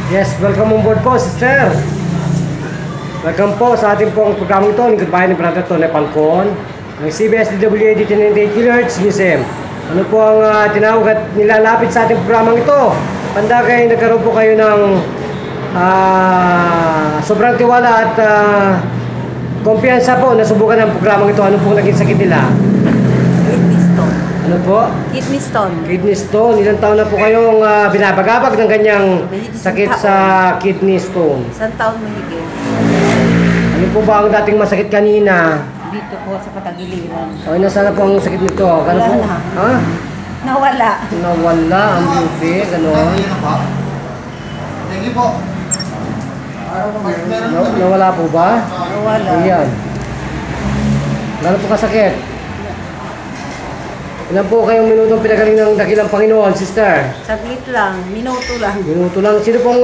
Yes, welcome on board po, sister. Welcome po sa ating pong programang ito. Lingkod bayan ni Brother Tony Falcon ng CBS-DWAD 1098 kHz Museum. Ano po ang tinawag at nilalapit sa ating programang ito? Pandagay, nagkaroon po kayo ng sobrang tiwala at kumpiyansa po na subukan ng programang ito. Ano po naging sakit nila? Kidney stone. Ano po? Kidney stone. Kidney stone. Ilang taon na po kayong binabagabag ng kanyang sakit sa kidney stone? Isang taon mahigit. Ano po ba ang dating masakit kanina? Dito po sa katagiliran. Okay, nasaan na po ang sakit nito? Gano'n po? Wala na. Ha? Nawala. Nawala ang beauty, gano'n. Thank you po. Nawala po ba? Nawala. Ayan. Gano'n po kasakit? Ilan po kayong minutong pinagaling ng dakilang Panginoon, sister? Saglit lang. Minuto lang. Minuto lang. Sino pong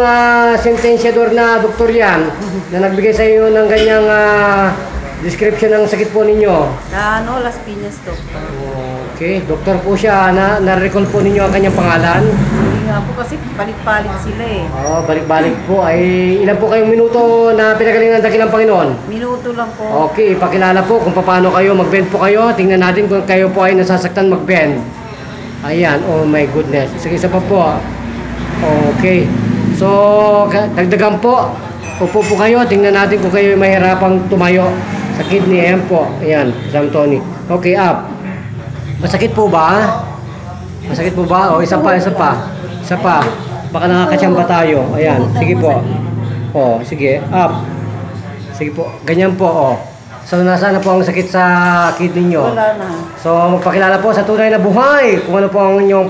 sentensyador na doktor yan na nagbigay sa iyo ng ganyang description ng sakit po ninyo? Sa Las Piñas doctor. Okay, doktor po siya. Na-recall po ninyo ang kanyang pangalan? Hindi nga po kasi palit-palit sila eh. Balik-balik po. Ay, ilan po kayong minuto na pinagaling ng dakilang Panginoon? Minuto lang po. Okay, ipakilala po kung paano kayo mag-bend po kayo. Tingnan natin kung kayo po ay nasasaktan mag-bend. Ayan, oh my goodness. Isa pa po. Okay. So, dagdagan po. Upo po kayo. Tingnan natin kung kayo ay mahirapang tumayo sa kidney. Ayan po. Ayan, Sam Tony. Okay, up. Masakit po ba? Masakit po ba? O, isa pa. Isa pa. Baka nakakatsamba tayo. Ayan, sige po. O, sige, up. Sige po, ganyan po, oh. So, nasaan na po ang sakit sa kidney nyo? Wala na. So, magpakilala po sa tunay na buhay. Kung ano po ang inyong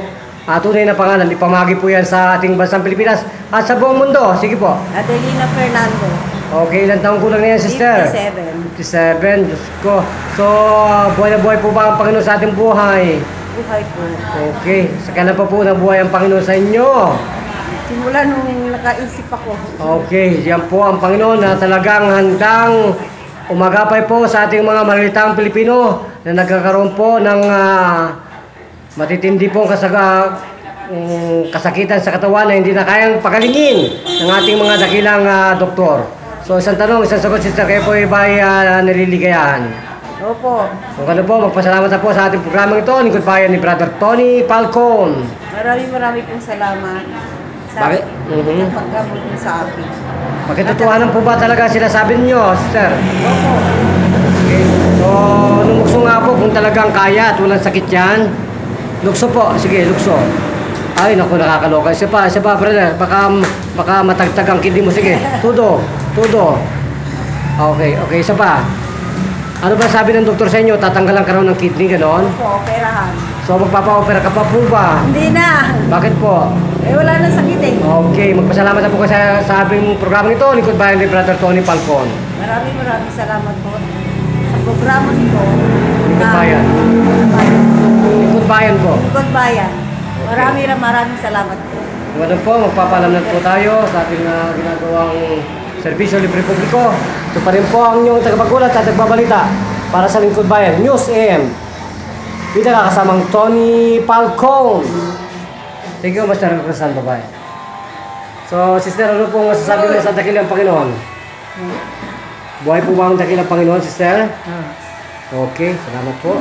tunay na pangalan. Ipamagi po yan sa ating bansang Pilipinas at sa buong mundo. Sige po. Adelina Fernando. Okay, ilang taong kulang na yan, sister? 57. 57, Diyos ko. So, buhay na buhay po ba ang Panginoon sa ating buhay? Buhay po. Okay, sa kailan pa po nabuhay ang Panginoon sa inyo? Simula nung nakaisip ako. Okay, yan po ang Panginoon na talagang handang umagapay po sa ating mga malilitang Pilipino na nagkakaroon po ng matitindi pong kasakitan sa katawan na hindi na kayang pagalingin ng ating mga dakilang doktor. So, isang tanong, isang sagot, sister, kayo po ay naliligayahan? Opo. Kung ano po, magpasalamat na po sa ating programang ito, lingkod bayan ni Brother Tony Falcon. Marami pong salamat. Bakit? Pagkamot niyo sa akin. Pakitotohanan po ba talaga sinasabi niyo, sister? Opo. Okay. So, lumukso nga po kung talagang kaya at walang sakit yan. Lukso po. Sige, lukso. Ay, naku, nakakaloka. Isa pa, brother. Baka matagtag ang kidney mo. Sige, tudo. Okay, isa pa. Ano ba sabi ng doktor sa inyo? Tatanggalan ka raw ng kidney, gano'n? Opo, operahan. So, magpapa-opera ka pa po ba? Hindi na. Bakit po? Wala na sakit eh. Okay, magpasalamat na po kayo sa aming programang ito. Lingkod bayan ni Brother Tony Falcon. Maraming salamat po sa programa nito. Lingkod bayan. Lingkod bayan po. Lingkod bayan. Maraming salamat po. Ngayon po, magpapaalam na po tayo sa ating ginagawang serbisyo libre publiko. Ito pa rin po ang inyong tagapagkulat at nagbabalita para sa Lingkod Bayan News AM. Bida kasamang Tony Falcon. Thank you, Master Crescent, babae. So, sister, ano pong masasabi mo sa dakilang Panginoon? Buhay po ba ang dakilang Panginoon, sister? Okay, salamat po.